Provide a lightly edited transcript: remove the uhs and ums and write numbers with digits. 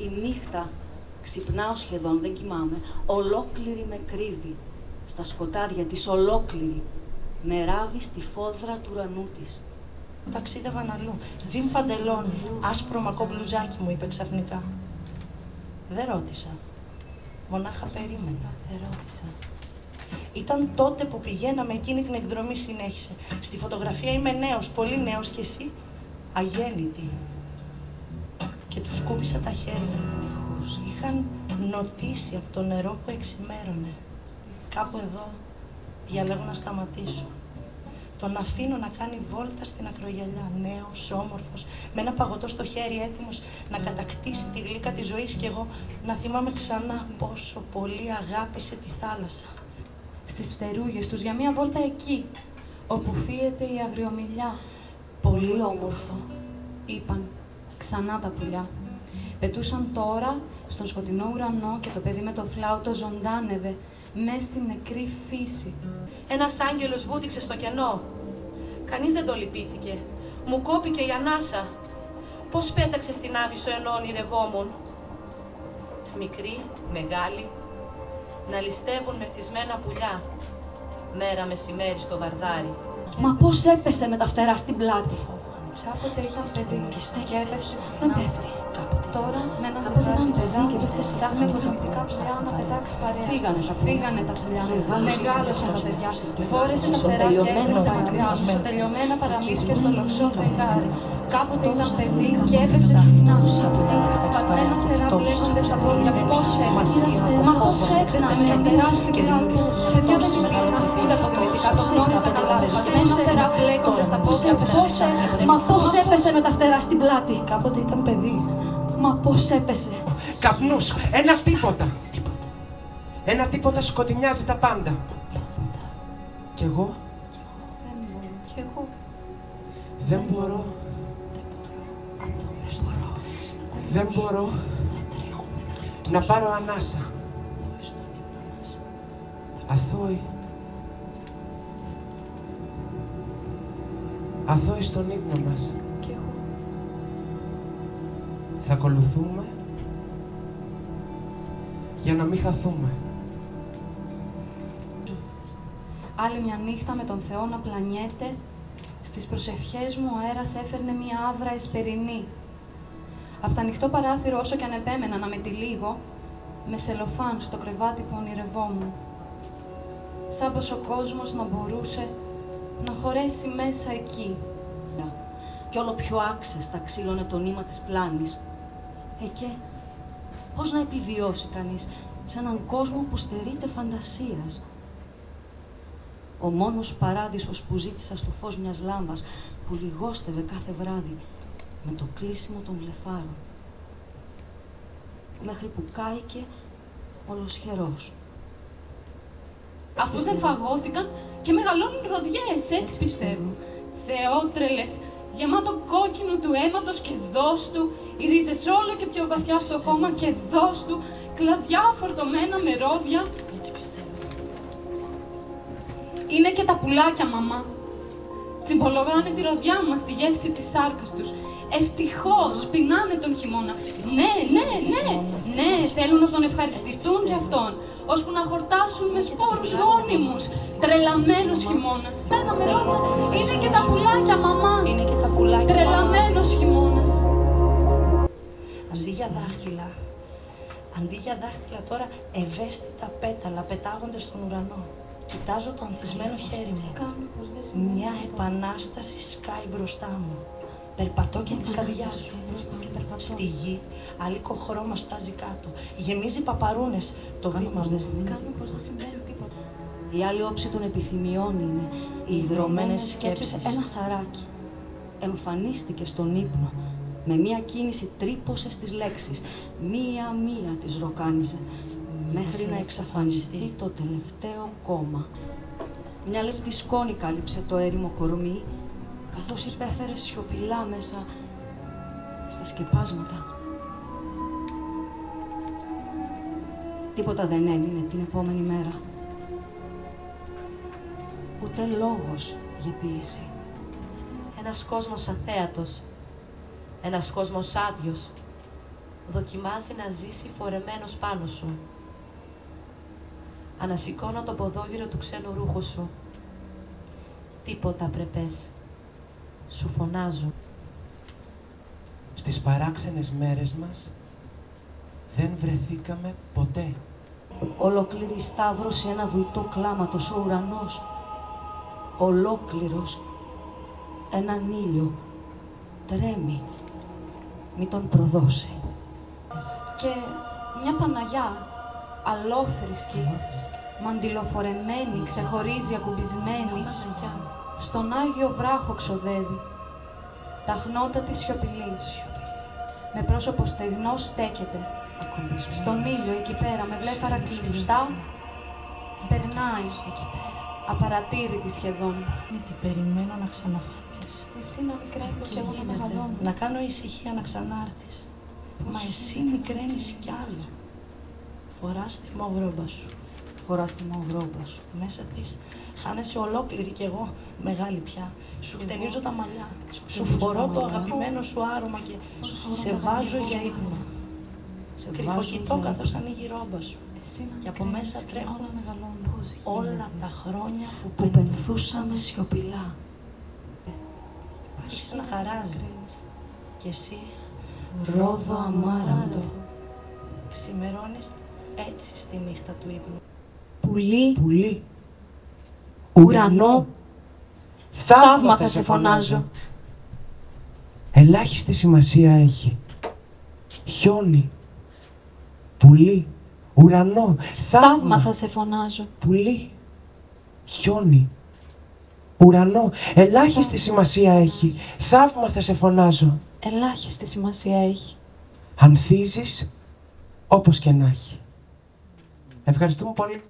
Η νύχτα ξυπνάω σχεδόν, δεν κοιμάμαι. Ολόκληρη με κρύβει. Στα σκοτάδια της ολόκληρη. Με ράβει στη φόδρα του ουρανού της. Ταξίδευαν αλλού. Τζιν παντελόνι, άσπρο μακό μπλουζάκι μου είπε ξαφνικά. Δεν ρώτησα. Μονάχα περίμενα. Δεν ρώτησα. Ήταν τότε που πηγαίναμε εκείνη την εκδρομή, συνέχισε. Στη φωτογραφία είμαι νέος, πολύ νέος και εσύ αγέννητη. Και του σκούπισα τα χέρια. Είχαν νοτήσει από το νερό που εξημέρωνε. Κάπου εδώ διαλέγω να σταματήσω. Τον αφήνω να κάνει βόλτα στην ακρογιαλιά, νέος, όμορφος, με ένα παγωτό στο χέρι, έτοιμος να κατακτήσει τη γλύκα της ζωής και εγώ να θυμάμαι ξανά πόσο πολύ αγάπησε τη θάλασσα. Στις φτερούγες τους για μία βόλτα εκεί, όπου φύεται η αγριομιλιά. Πολύ όμορφο, είπαν ξανά τα πουλιά. Πετούσαν τώρα στον σκοτεινό ουρανό και το παιδί με το φλάουτο ζωντάνευε μες στην νεκρή φύση. Ένας άγγελος βούτυξε στο κενό. Κανείς δεν το λυπήθηκε. Μου κόπηκε η ανάσα. Πώς πέταξε στην άβυσσο ενώ ονειρευόμουν. Μικροί, μεγάλοι, να ληστεύουν με θυσμένα πουλιά. Μέρα μεσημέρι στο βαρδάρι. Μα πώς έπεσε με τα φτερά στην πλάτη. Κάποτε ήταν παιδί και έπεσε συχνά. Δεν πέφτει. Τώρα με ένα Κάποτε ήταν ζευγάρι παιδί και πέφτει συχνά. ψάχνει αποδεικτικά ψηλά να πετάξει παρέα. Φύγανε τα ψηλιά. Μεγάλωσαν τα παιδιά. Φόρεσε τα φτερά και έκλεισε μακριά. Ισοτελειωμένα παραμύθια στο λοξό φεγγάρι. Κάποτε ήταν παιδί και έπεσε συχνά. Σπασμένα φτερά μπλέκονται στα πόδια. Πώς έπεσε. Μα πώς έξανε με φτερά στην πλάτη. Παιδιά δεν συμπληρωματούνται αποδεικτικά. Το γνώρισα καλά. Σπασμένα φτερά μπλέκονται στα πόδια. Πώς έπεσε. Μα πώς έπεσε με τα φτερά στην πλάτη. Κάποτε ήταν παιδί. Μα πώς έπεσε. Καπνούς, ένα τίποτα. Ένα τίποτα σκοτεινιάζει τα πάντα. Κι εγώ δεν μπορώ. Δεν μπορώ να πάρω ανάσα. Αθώοι. Αθώοι στον ύπνο μας. Θα ακολουθούμε για να μην χαθούμε. Άλλη μια νύχτα με τον Θεό να πλανιέται, στις προσευχές μου ο αέρας έφερνε μια άβρα εσπερινή. Απ' το ανοιχτό παράθυρο όσο κι αν επέμενα να με τυλίγω, με σελοφάν στο κρεβάτι που ονειρευόμουν. Σαν πως ο κόσμος να μπορούσε να χωρέσει μέσα εκεί. Κι όλο πιο άξεστα ξύλωνε το νήμα της πλάνης. Και πώς να επιβιώσει κανείς σε έναν κόσμο που στερείται φαντασίας. Ο μόνος παράδεισος που ζήτησα στο φως μιας λάμπας που λιγόστευε κάθε βράδυ με το κλείσιμο των βλεφάρων. Μέχρι που κάηκε ολοσχερός. Αφού δεν φαγώθηκαν και μεγαλώνουν ροδιές, έτσι πιστεύω. Θεότρελες, γεμάτο κόκκινο του αίματος και δός του, οι ρίζες όλο και πιο βαθιά στο χώμα και δός του, κλαδιά φορτωμένα με ρόδια. Έτσι πιστεύω. Είναι και τα πουλάκια, μαμά. Τσιμπολογάνε τη ροδιά μας, τη γεύση της σάρκας τους. Ευτυχώς, πεινάνε τον χειμώνα. Ναι, θέλουν να τον ευχαριστηθούν κι αυτόν, ώσπου να χορτάσουν με σπόρους γόνιμους. Τρελαμένος χειμώνας. Πένα με ρόδια, είναι και τα πουλάκια, μαμά. Είναι και τα πουλάκια. Τρελαμένος χειμώνας. Αντί για δάχτυλα τώρα ευαίσθητα πέταλα πετάγονται στον ουρανό. Κοιτάζω το ανθισμένο χέρι μου. Μια επανάσταση σκάει μπροστά μου. Περπατώ και τις αδειάζω. Στη γη, αλίκο χρώμα στάζει κάτω. Γεμίζει παπαρούνες το βήμα μου. Η άλλη όψη των επιθυμιών είναι οι ιδρωμένες σκέψεις. Ένα σαράκι εμφανίστηκε στον ύπνο. Με μία κίνηση τρύπωσε στις λέξεις. Μία-μία τις ροκάνιζε. Μέχρι να εξαφανιστεί το τελευταίο κόμμα. Μια λεπτή σκόνη κάλυψε το έρημο κορμί, καθώς υπέφερε σιωπηλά μέσα στα σκεπάσματα. Τίποτα δεν έμεινε την επόμενη μέρα. Ούτε λόγος για ποίηση. Ένας κόσμος αθέατος. Ένας κόσμος άδειος. δοκιμάζει να ζήσει φορεμένος πάνω σου. Ανασηκώνω το ποδόγυρο του ξένου ρούχου σου. Τίποτα πρεπές. Σου φωνάζω. Στις παράξενες μέρες μας δεν βρεθήκαμε ποτέ. Ολόκληρη σταύρωση ένα βουητό κλάματος ο ουρανός. Ολόκληρος έναν ήλιο. Τρέμει. Μη τον προδώσει. Και μια Παναγιά, αλόθρησκη, μαντιλοφορεμένη, ξεχωρίζει ακουμπισμένη, στον Άγιο Βράχο ξοδεύει. Τα χνότα της σιωπηλή, με πρόσωπο στεγνό στέκεται. Στον ήλιο εκεί πέρα, με βλέφαρα κλειστά, περνάει, απαρατήρητη σχεδόν. Μη την περιμένω να ξαναφανείς. Εσύ να μικραίνεις και εγώ να μεγαλώνω. Να κάνω ησυχία να ξανάρθεις. Μα εσύ μικραίνεις κι άλλο. Φοράς τη μαυρόμπα σου. Φοράς τη μαυρόμπα σου. Μέσα της χάνεσαι ολόκληρη κι εγώ μεγάλη πια. Σου χτενίζω τα μαλλιά. Σου φορώ το αγαπημένο σου άρωμα και σε βάζω για ύπνο. Κρυφοκοιτώ καθώς ανοίγει η ρόμπα σου. Και από μέσα τρέχουν όλα τα χρόνια που πενθούσαμε σιωπηλά. Άρχισε να χαράζει. Και εσύ, ρόδο αμάραντο, ξημερώνεις έτσι στη νύχτα του ύπνου. Πουλί, ουρανό, θαύμα θα σε φωνάζω. Ελάχιστη σημασία έχει. Χιόνι, πουλί, ουρανό, Θαύμα θα σε φωνάζω. Πουλί, χιόνι, ουρανό, ελάχιστη σημασία έχει. Θαύμα θα σε φωνάζω. Ελάχιστη σημασία έχει. Ανθίζεις όπως και να έχει. Ευχαριστούμε πολύ.